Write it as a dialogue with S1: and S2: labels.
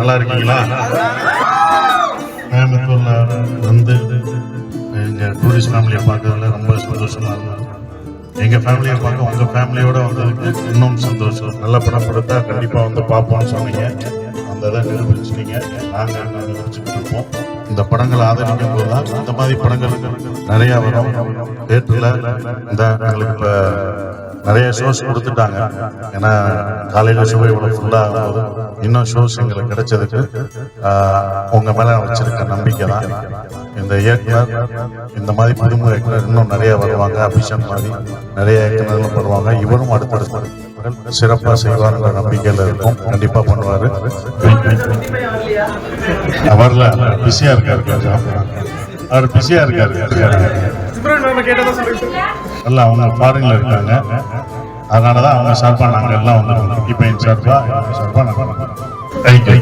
S1: நல்லா இருக்கீங்களா? கோயம்புத்தூர்ல வந்து எங்க டூரிஸ்ட் ஃபேமிலியை பார்க்கறதுல ரொம்ப சந்தோஷமா இருக்கும். எங்க ஃபேமிலியை பார்க்க உங்க ஃபேமிலியோட வந்ததுக்கு இன்னும் சந்தோஷம். நல்ல படம் கொடுத்தா கண்டிப்பா வந்து பார்ப்போம்னு சொன்னீங்க. அந்த இதை நிரூபிச்சிட்டீங்க. நாங்கள் நிரூபிச்சுட்டு இருப்போம். இந்த படங்களை ஆதரிக்கும் போதுதான் இந்த மாதிரி படங்கள் நிறைய வரும். தேட்டர்ல இந்த எங்களுக்கு இப்ப நிறைய ஷோஸ் கொடுத்துட்டாங்க. ஏன்னா காலையில ஷோ இவ்வளவு ஃபுல்லா ஆகும்போது இன்னும் ஷோஸ் எங்களுக்கு கிடைச்சதுக்கு உங்க மேல வச்சிருக்க நம்பிக்கை தான். இந்த இயக்குனர் இந்த மாதிரி புதுமுக இயக்குனர் இன்னும் நிறைய வருவாங்க. அபிஷன் மாதிரி நிறைய இயக்குநர்களும் வருவாங்க. இவரும் அடுத்தடுத்து சிறப்பா செய்வார்ன்ற நம்பிக்கையில இருக்கும். கண்டிப்பா பண்ணுவாரு. வரல, பிஸியா இருக்காரு. அவர் பிஸியா இருக்காரு. எல்லாம் அவங்க ஃபாரின்ல இருக்காங்க. அதனாலதான் அவங்க சார்பா நாங்க எல்லாம் வந்து சார்பா நாங்க தேங்க்யூ.